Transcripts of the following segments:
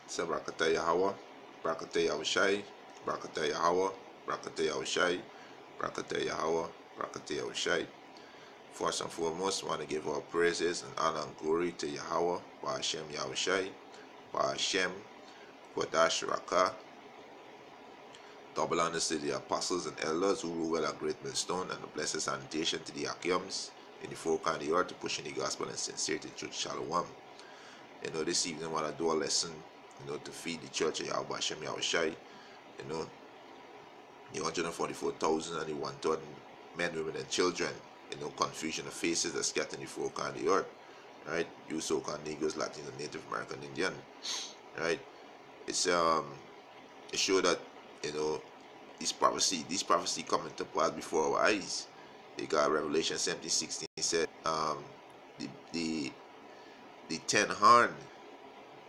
Say Barakatah Yahweh, Barakatah Yahushai, Barakatah Yahweh, Barakatah Yahushai, Barakatah Yahweh, Barakatah Yahushai. First and foremost, I want to give all praises and honor and glory to Yahweh, Ba'ashem Yahushai, Ba'ashem Kodash Rakah. Double honors to the apostles and elders who rule well at Great Millstone, and a blessed sanitation to the Akims in the four corners of the earth to pushing the gospel and sincerity to Shalom. This evening I want to do a lesson, to feed the church of Yahweh Hashem Yahushai, the 144,000 and the 1,000 men, women, and children, confusion of faces that scatter in the four corners of the earth, right? You so-called Negroes, Latinos, Native American, Indian, right? It shows that, this prophecy coming to pass before our eyes. Because Revelation 17:16 said, the 10 horn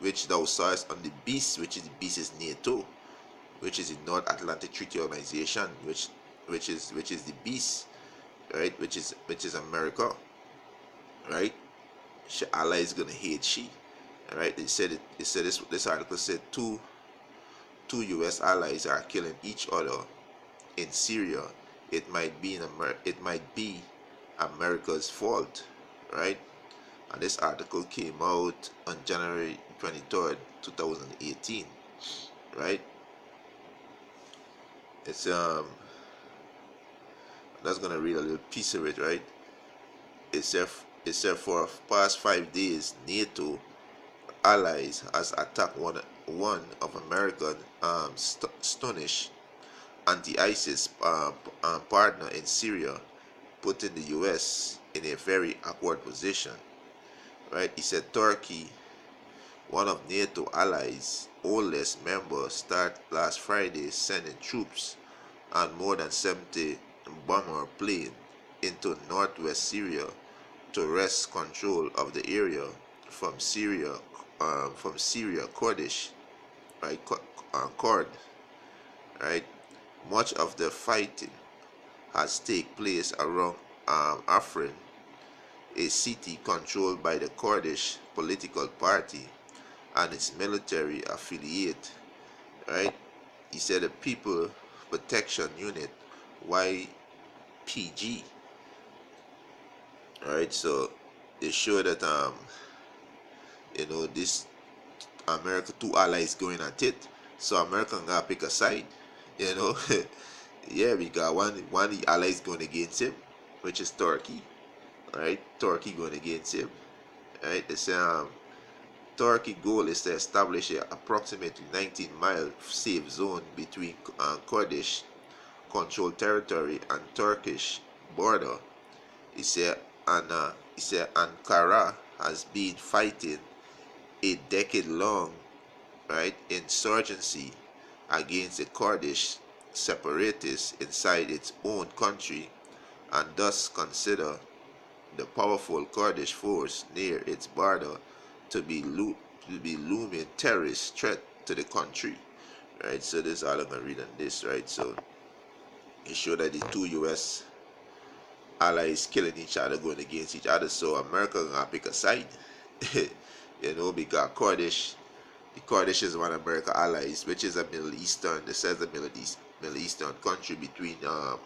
which thou sawest on the beast, which is NATO, which is the North Atlantic Treaty Organization, which is the beast, right? Which is America, right? Allah is gonna hate she, right? This article said two U.S. allies are killing each other in Syria. It might be America's fault, right? And this article came out on January 23rd, 2018, right? It's that's gonna read a little piece of it, right? It said for past 5 days, NATO allies has attacked one of American Stonish anti-ISIS partner in Syria, putting the U.S. in a very awkward position, right? He said Turkey, one of NATO allies' oldest members, started last Friday sending troops and more than 70 bomber planes into northwest Syria to wrest control of the area from Syria Kurdish, right? Kurd, right? Much of the fighting has taken place around Afrin, a city controlled by the Kurdish political party and its military affiliate, right? He said the People Protection Unit, YPG, right? So they show that this America, two allies going at it, so America gotta pick a side, yeah, we got one of the allies going against him, which is Turkey, right? Turkey going against him, right? It's Turkey goal is to establish a approximately 19-mile safe zone between Kurdish controlled territory and Turkish border. He said Ankara has been fighting a decade-long, right, insurgency against the Kurdish separatists inside its own country, and thus consider the powerful Kurdish force near its border to be looming terrorist threat to the country, right? So this is all I'm gonna read on this, right? So it showed that the two U.S. allies killing each other, going against each other. So America gonna pick a side, because the Kurdish is one of America allies, which is a Middle Eastern country between the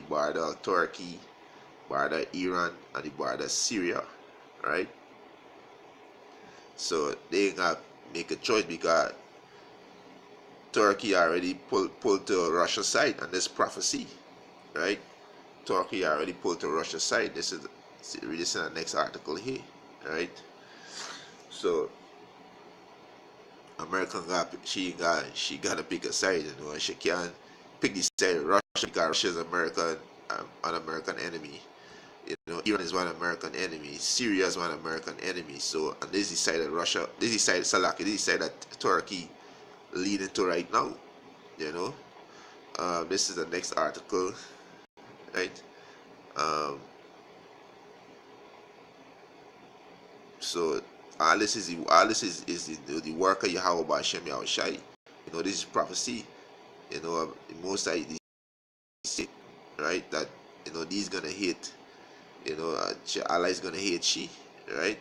border of Turkey, border Iran, and the border Syria, right? So they gotta make a choice because Turkey already pulled to Russia's side on this prophecy, right? Turkey already pulled to Russia's side. This is in the next article here, right? So America she gotta pick a side, she can't pick the side of Russia because Russia is an American enemy. Iran is one American enemy, Syria is one American enemy. So, and this is the side of Russia, this is the side of this is the side that Turkey leading to right now. This is the next article, right? So all this is the work of Yahweh Hashem Yahushai. This is prophecy. The most I say, right, that these gonna hate. Allah is gonna hate she, right?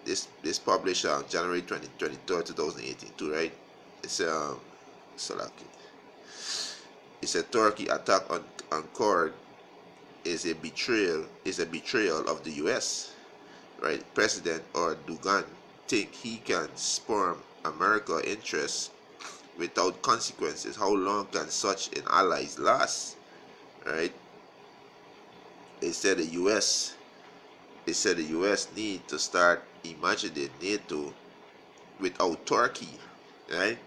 this published January 23rd 2018 too, right? It's so lucky. It's a Turkey attack on Kurd is a betrayal of the US, right? President Erdogan think he can spurn America interests without consequences. How long can such an allies last? Right? They said the US need to start imagining NATO without Turkey. Right?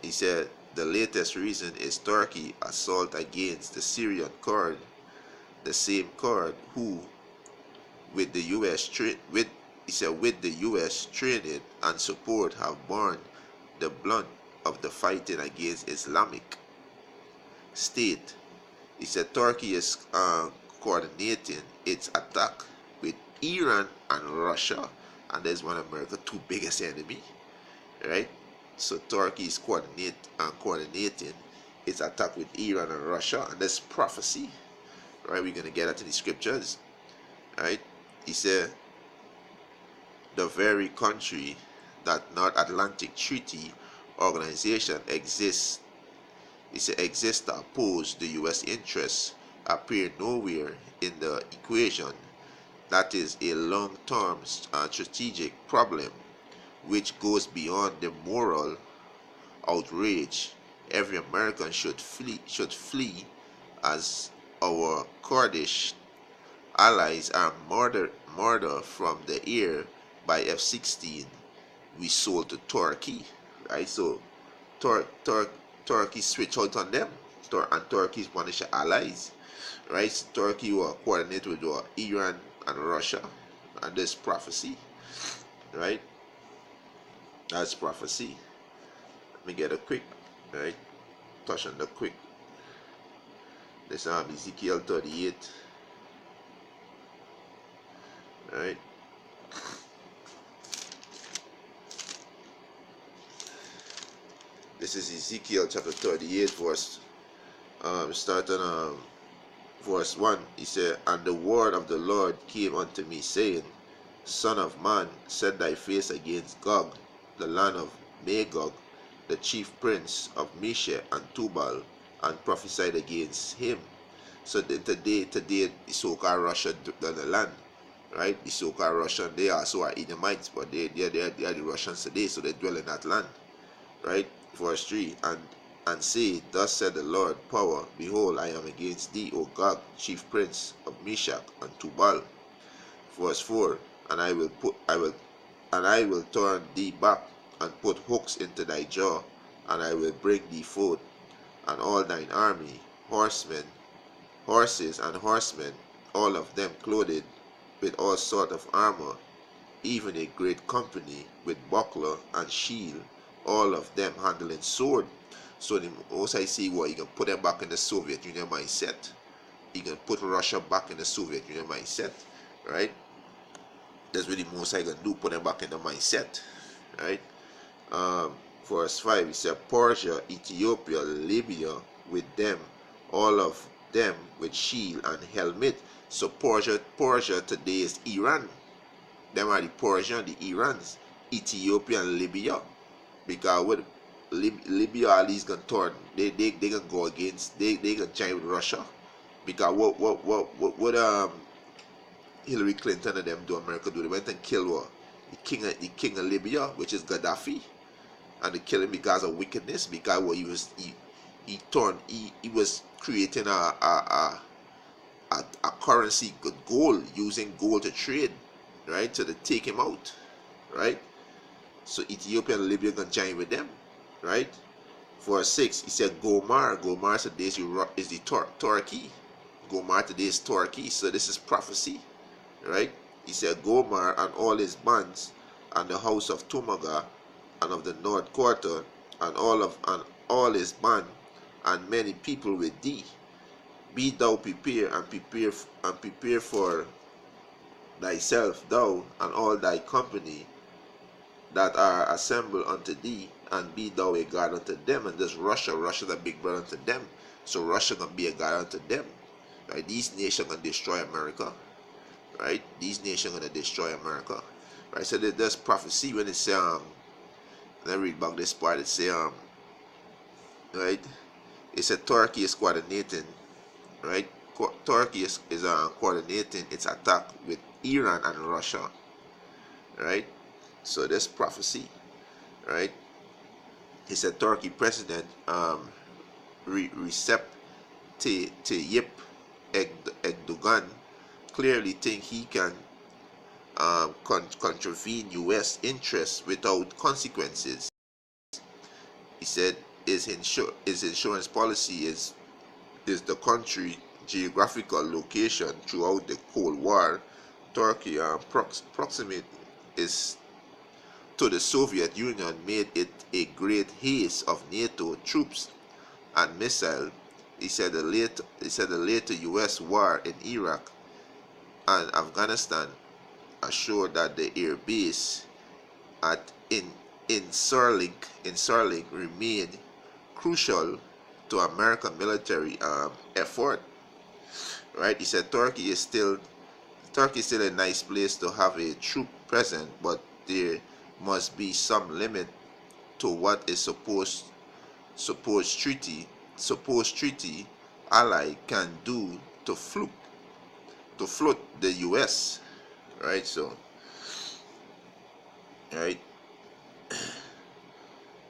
He said the latest reason is Turkey assault against the Syrian Kurd, the same Kurd who with the US with the US training and support have borne the brunt of the fighting against Islamic State. He said Turkey is coordinating its attack with Iran and Russia, and there's one of America's two biggest enemy, right? So Turkey is coordinating its attack with Iran and Russia, and there's prophecy, right? We're gonna get that in the scriptures, right? He said the very country that North Atlantic Treaty Organization exists to oppose the US interests appear nowhere in the equation. That is a long-term strategic problem which goes beyond the moral outrage. Every American should flee as our Kurdish allies are murdered from the air by F-16 we sold to Turkey, right? So Turkey switch out on them, and Turkey is one of the allies, right? So Turkey will coordinate with Iran and Russia, and this prophecy, right? That's prophecy. Let me get a quick, right? Touch on the quick. This Ezekiel 38, right? This is Ezekiel chapter 38, starting verse 1. He said, and the word of the Lord came unto me, saying, Son of man, set thy face against Gog, the land of Magog, the chief prince of Meshech and Tubal, and prophesied against him. So today, the so-called Russia done the land, right? The so-called Russian, they also are Edomites, but they are the Russians today, so they dwell in that land, right? Verse 3, and say, thus said the Lord power, behold, I am against thee, O Gog, chief prince of Meshech and Tubal. Verse 4, and I will turn thee back and put hooks into thy jaw, and I will bring thee forth, and all thine army, horses and horsemen, all of them clothed with all sort of armor, even a great company with buckler and shield, all of them handling sword. So the most I see what you can put them back in the Soviet Union mindset. You can put Russia back in the Soviet Union mindset, right? That's what the most I can do, put them back in the mindset, right? Verse 5, it said, Persia, Ethiopia, Libya, with them, all of them with shield and helmet. So Persia today is Iran. Them are the Persian, the Irans, Ethiopia and Libya. Because with Libya at least can turn, they can go against, they can join with Russia. Because what Hillary Clinton and them do, America do, they went and killed what? The king of Libya, which is Gaddafi, and they killed him because of wickedness, because what he was creating a currency with gold, using gold to trade, right? So they take him out, right? So Ethiopia and Libya can join with them, right? Verse 6, he said Gomar today is the Turkey. Gomar today is Turkey. So this is prophecy, right? He said Gomar and all his bands, and the house of Tumaga, and of the north quarter, and all his band, and many people with thee. Be thou prepared, and prepare for thyself, thou and all thy company that are assembled unto thee, and be thou a God unto them. And this Russia's a big brother unto them. So Russia can be a God unto them. Right? These nations can destroy America. Right? These nations gonna destroy America. Right. So there's prophecy when it say let me read back this part. It say right. It said Turkey is coordinating, right? Turkey is coordinating its attack with Iran and Russia, right? So there's prophecy, right? He said Turkey President Recep Tayyip Erdogan clearly think he can contravene U.S. interests without consequences. He said his insurance policy is the country geographical location throughout the Cold War. Turkey proximate is to the Soviet Union made it a great haze of NATO troops and missiles. He said the later U.S. war in Iraq and Afghanistan assured that the air base at in Sarling remained crucial to American military effort. Right? He said Turkey is still a nice place to have a troop present, but there must be some limit to what is supposed treaty ally can do to float the U.S. Right? So, right.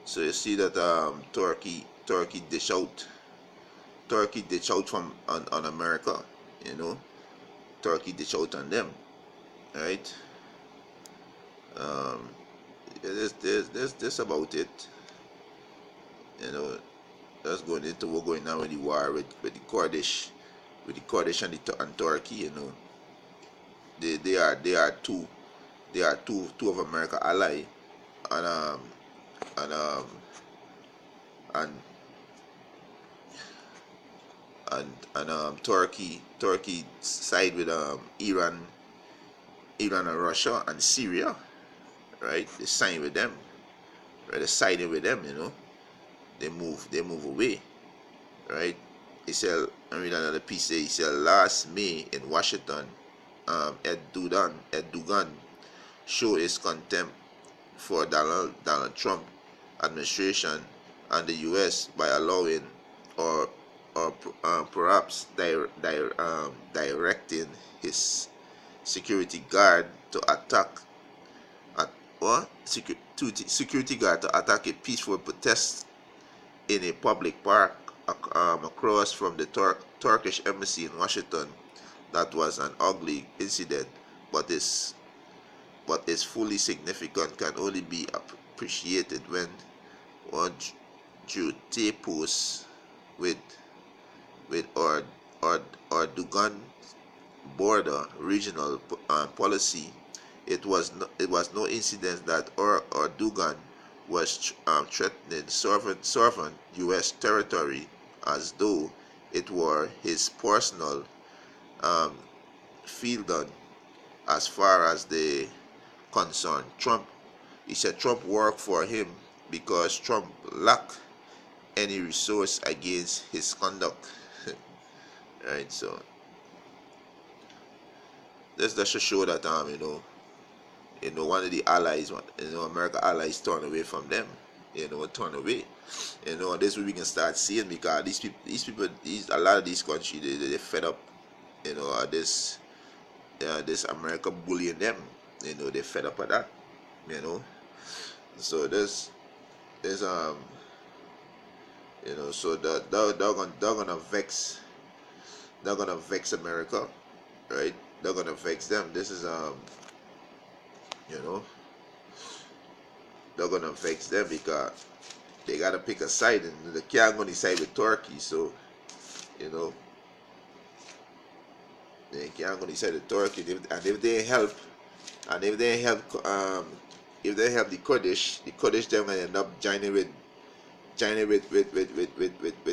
So you see that Turkey dish out from on America, you know. Turkey dish out on them, right? There's about it, you know. That's going into what's going on with the war with the Kurdish, and Turkey, you know. They are two of America ally, and and um and Turkey side with Iran and Russia and Syria, right? They sign with them, right? They're siding with them, you know. They move away, right? He said, I read another piece. He said last May in Washington, Erdogan showed his contempt for Donald Trump administration and the U.S. by allowing or perhaps directing his security guard to attack security guard to attack a peaceful protest in a public park across from the Turkish embassy in Washington. That was an ugly incident, but is fully significant, can only be appreciated when one juxtaposed with Erdogan border regional policy. It was no incident that Erdogan was threatening sovereign U.S. territory as though it were his personal field gun. As far as the concern, he said Trump worked for him because Trump lacked any resource against his conduct. Right, so this just show that one of the allies, America allies turn away from them, turn away. This way we can start seeing, because a lot of these countries, they fed up, this America bullying them, they fed up of that, so so they're gonna vex America, right? They're gonna vex them. This is they're gonna vex them because they gotta pick a side, and they can't go side with Turkey. So they can't go side with Turkey, and if they help the Kurdish, them gonna end up joining with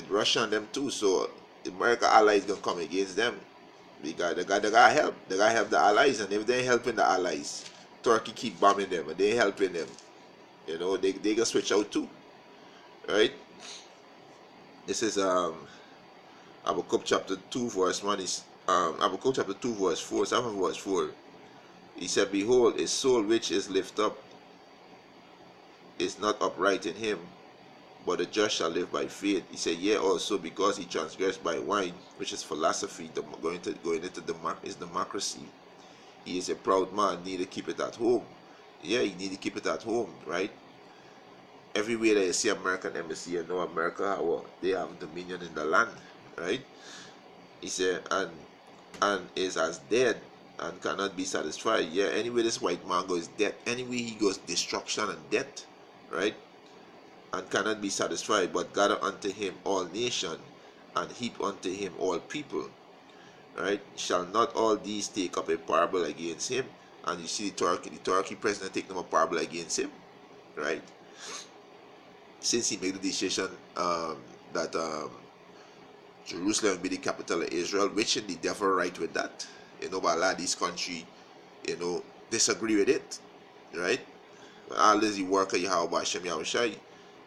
Russia and them too. So America allies gonna come against them, because they gotta help. They gotta help the allies, and if they ain't helping the allies, Turkey keep bombing them, and they ain't helping them. They gonna switch out too, right? This is Habakkuk chapter 2 verse 1 is Habakkuk chapter 2 verse 4, 7 verse 4. He said, behold, his soul which is lifted up is not upright in him, but the just shall live by faith. He said, yea, also because he transgressed by wine, which is philosophy, going into is democracy. He is a proud man, need to keep it at home. Yeah, you need to keep it at home, right? Everywhere that you see American embassy, you know America, well, they have dominion in the land, right? He said, and is as dead and cannot be satisfied. Yeah, anywhere this white man goes, death. Anywhere he goes, destruction and death, right? And cannot be satisfied, but gather unto him all nations, and heap unto him all people, right? Shall not all these take up a parable against him? And you see the Turkey president taking up a parable against him, right? Since he made the decision that Jerusalem will be the capital of Israel, which the devil right with that, but a lot of these countries, disagree with it, right? All this the work of Yahweh Hashem Yahushai.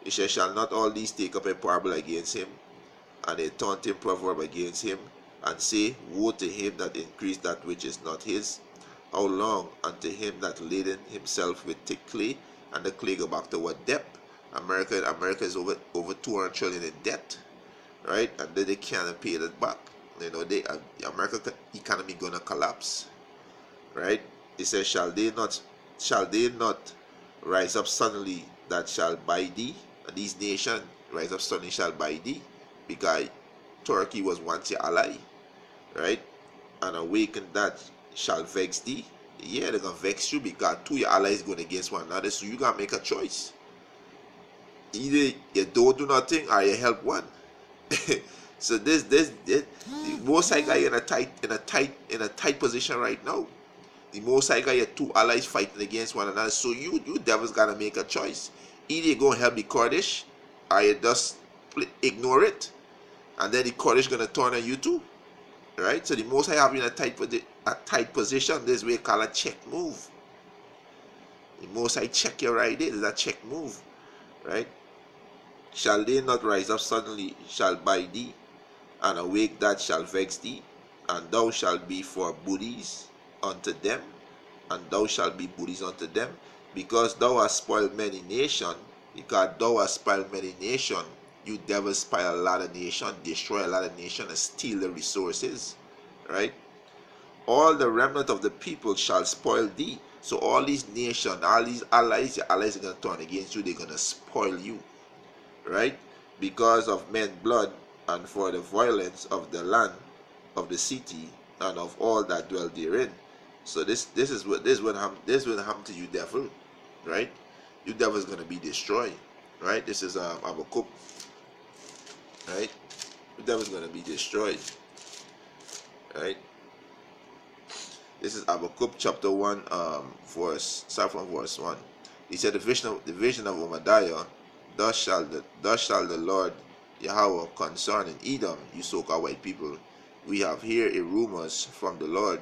He says, shall not all these take up a parable against him, and a taunting proverb against him, and say, woe to him that increased that which is not his? How long unto him that laden himself with thick clay, and the clay go back to what depth? America is over 200 trillion in debt, right? And then they can't pay it back. America economy gonna collapse, right? He says, shall they not rise up suddenly that shall buy thee? And these nations rise up suddenly shall buy thee, because Turkey was once your ally, right? And awaken that shall vex thee. Yeah, they're gonna vex you because two your allies going against one another, so you gotta make a choice. Either you don't do nothing or you help one. So this the Most High guy in a tight position right now. The Most High guy, your two allies fighting against one another. So you devils gotta make a choice. Either you go and help the Kurdish, or you just ignore it, and then the Kurdish gonna turn on you too, right? So the Most High have you in a tight position. This way called a check move. The Most High check you right there. There's a check move, right? Shall they not rise up suddenly, shall buy thee, and awake that shall vex thee, and thou shalt be for booties unto them, and thou shalt be booties unto them, because thou hast spoiled many nations, you devils spoil a lot of nations, destroy a lot of nations, and steal the resources, right? All the remnant of the people shall spoil thee. So all these nations, all these allies, your allies are going to turn against you, they're going to spoil you, right? Because of men's blood, and for the violence of the land, of the city, and of all that dwell therein. So this will happen to you, devil, right? You devil is going to be destroyed, right? This is Habakkuk, right? The devil is going to be destroyed, right? This is Habakkuk chapter 1, start from verse 1. He said, the vision of Obadiah. Thus shall the Lord Yahweh concerning Edom, you so-called white people, we have here a rumors from the Lord,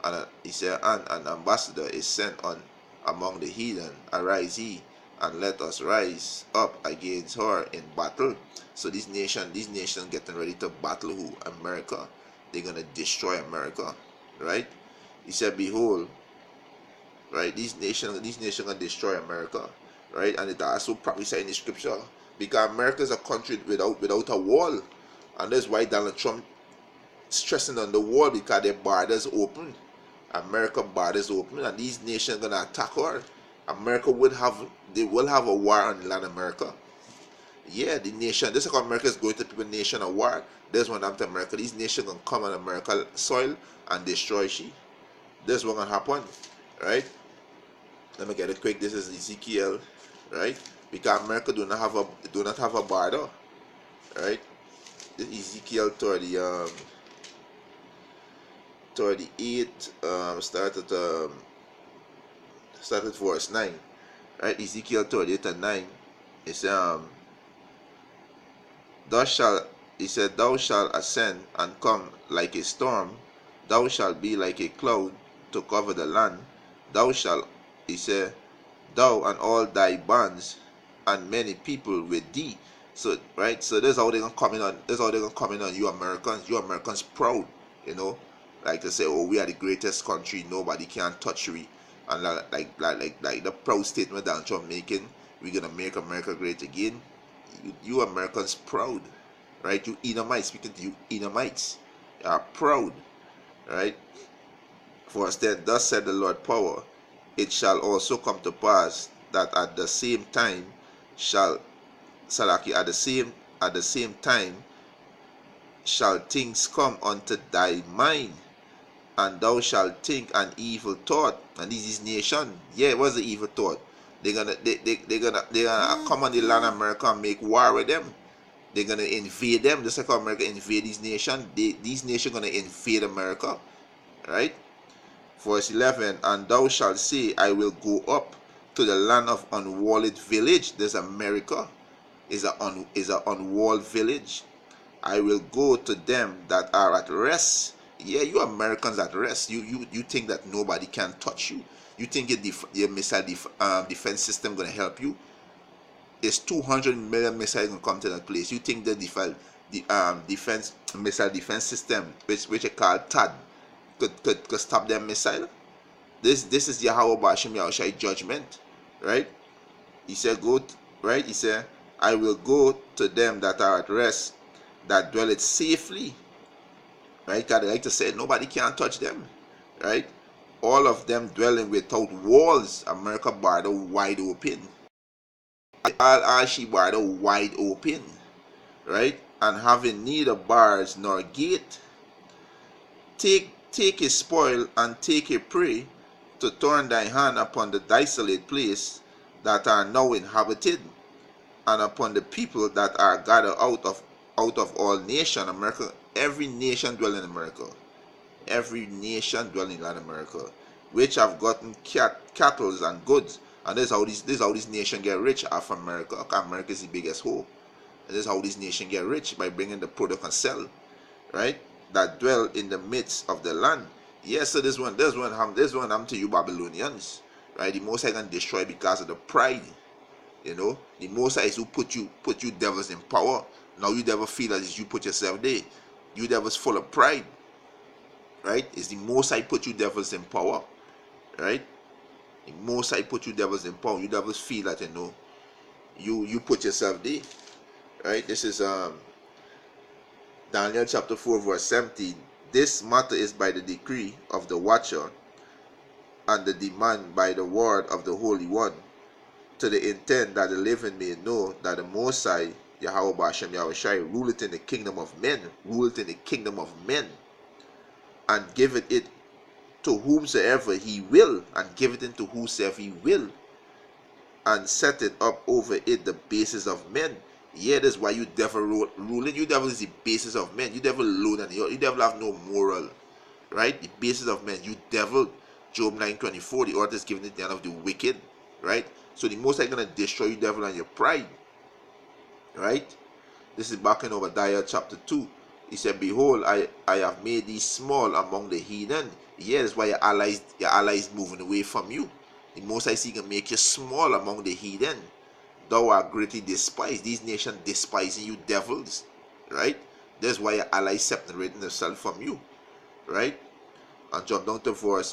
and he said, and an ambassador is sent on among the heathen. Arise ye, and let us rise up against her in battle. So these nations getting ready to battle who? America. They're gonna destroy America, right? He said, behold, right, these nations gonna destroy America. Right, and it also prophesied in the scripture, because America is a country without a wall, and that's why Donald Trump stressing on the wall, because their borders open. America borders open, and these nations gonna attack her. America will have a war on land America. Yeah, the nation. This is how America is going to people nation a war. There's one happened to America. These nations gonna come on America soil and destroy she. This is what gonna happen, right? Let me get it quick. This is Ezekiel, right? Because America do not have a border, right? This Ezekiel 38, started verse 9, right? Ezekiel 38 and 9. It's thou shalt ascend and come like a storm, thou shalt be like a cloud to cover the land, thou shalt, he said, thou and all thy bands and many people with thee. So right, so this is how they're gonna come in on. This is how they're gonna come in on you Americans. You Americans proud, like to say, oh, we are the greatest country, nobody can touch we, and like the proud statement Donald Trump making, we're gonna make America great again. You Americans proud, right? You Edomites, speaking to you Edomites, you are proud, right? For instead, thus said the Lord power, it shall also come to pass that at the same time shall Salaki at the same time shall things come unto thy mind, and thou shalt think an evil thought. And this is nation. Yeah, it was the evil thought. They're gonna come on the land of America and make war with them. They're gonna invade them. Just like how America invade these nations. These nations gonna invade America. Right? Verse 11, and thou shalt say, I will go up to the land of unwalled village. There's America. Is an unwalled village. I will go to them that are at rest. Yeah, you Americans at rest. You think that nobody can touch you. You think your missile defense system gonna help you? There's 200 million missiles gonna come to that place. You think the defense missile defense system, which I call TAD, could stop them missile? This is Yahweh Bashim Yahushai judgment, right? He said, right? He said, I will go to them that are at rest, that dwelleth safely, right? God, I like to say, nobody can touch them, right? All of them dwelling without walls. America border wide open. All she border wide open, right? And having neither bars nor gate. Take a spoil and take a prey, to turn thy hand upon the desolate place that are now inhabited, and upon the people that are gathered out of all nations. America, every nation dwelling in America, every nation dwelling in America, which have gotten cattle and goods. And this is how this nation get rich off America. America is the biggest hoe. And this is how this nation get rich, by bringing the product and sell, right? That dwell in the midst of the land. Yes, so this one happened to you Babylonians, right? The most I can destroy because of the pride. You know, the Most High is who put you devils in power. Now you never feel as you put yourself there. You devils full of pride, right? It's the Most High put you devils in power, right? The Most High put you devils in power. You devils feel that, you know, you put yourself there, right? This is Daniel chapter 4 verse 17. This matter is by the decree of the watcher, and the demand by the word of the Holy One, to the intent that the living may know that the Most High, Yahweh Bashem Yahushai, ruleth in the kingdom of men, and giveth it to whomsoever he will, and giveth it to whosoever he will, and set it up over it the basis of men. Yeah, that's why you devil ruling. You devil is the basis of men. You devil alone, and you devil have no moral, right? The basis of men. You devil. Job 9:24. The earth is given in the hand of the wicked, right? So the Most High gonna destroy you, devil, and your pride, right? This is back in Obadiah chapter 2. He said, behold, I have made thee small among the heathen. Yeah, that's why your allies moving away from you. The Most High is gonna make you small among the heathen. Thou art greatly despised. These nations despising you, devils, right? That's why your allies separating themselves from you, right? And jump down to verse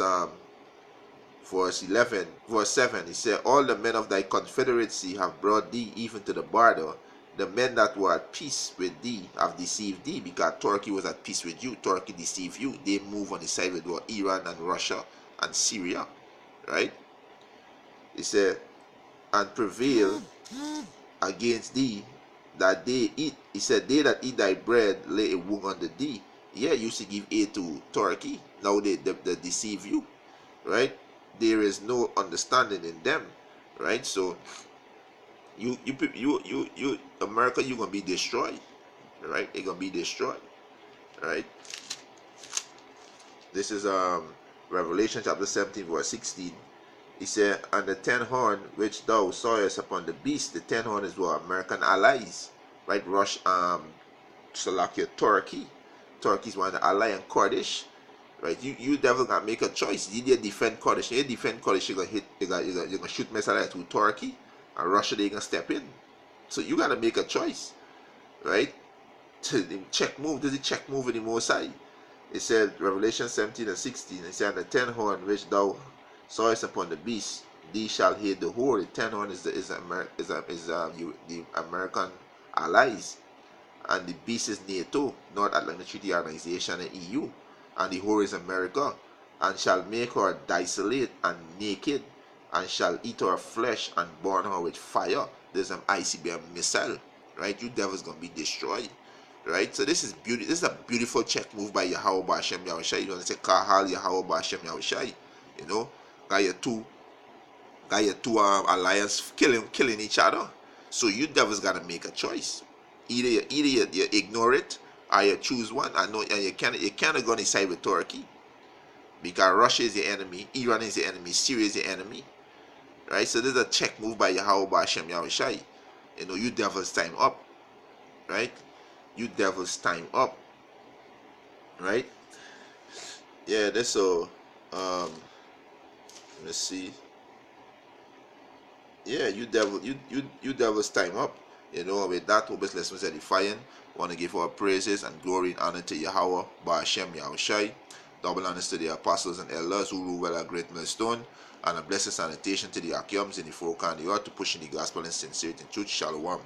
11, verse 7. He said, all the men of thy confederacy have brought thee even to the border. The men that were at peace with thee have deceived thee, because Turkey was at peace with you. Turkey deceived you. They move on the side with Iran and Russia and Syria, right? He said, and prevail against thee, that they eat. He said, they that eat thy bread lay a wound under thee. Yeah, you used to give aid to Turkey. Now they deceive you, right? There is no understanding in them, right? So you America, you're gonna be destroyed, right? You're gonna be destroyed, right? This is Revelation chapter 17 verse 16. He said, and the 10 horn which thou sawest upon the beast, the 10 horn is what? American allies, right? Slovakia, Turkey. Turkey is one of the ally, and Kurdish, right? You devil gonna make a choice. You did defend Kurdish. You defend Kurdish, you're gonna shoot missiles to Turkey, and Russia, they gonna step in. So you gotta make a choice, right? To check move. Does it check move in the Most High? It said, Revelation 17 and 16, it said, the 10 horn which thou sawest upon the beast, thee shall hate the whore. The 10 horn is the American allies, and the beast is NATO, North Atlantic Treaty Organization, and EU, and the whore is America, and shall make her desolate and naked, and shall eat her flesh and burn her with fire. There's an ICBM missile, right? You devils gonna be destroyed, right? So this is beauty. This is a beautiful check move by Yahweh Bashem Yahushai. You don't say Kahal Yahweh Bashem Yahushai, you know. Got your two alliance killing each other. So you devils gotta make a choice. Either you ignore it or you choose one. I know, and you can't go inside with Turkey, because Russia is the enemy, Iran is the enemy, Syria is the enemy, right? So this is a check move by Yahweh Bashem Yahushai. You know, you devils time up, right? You devils time up, right? Yeah, that's so. Let's see. Yeah, you devils time up. You know, with that, Obes Lessons Edifying, want to give our praises and glory and honor to Yahweh Ba'ashem Yahushai. Double honors to the apostles and elders who rule well a great millstone, and a blessed sanitation to the Akiums in the four corners of the earth to push in the gospel in sincerity and truth. Shalom.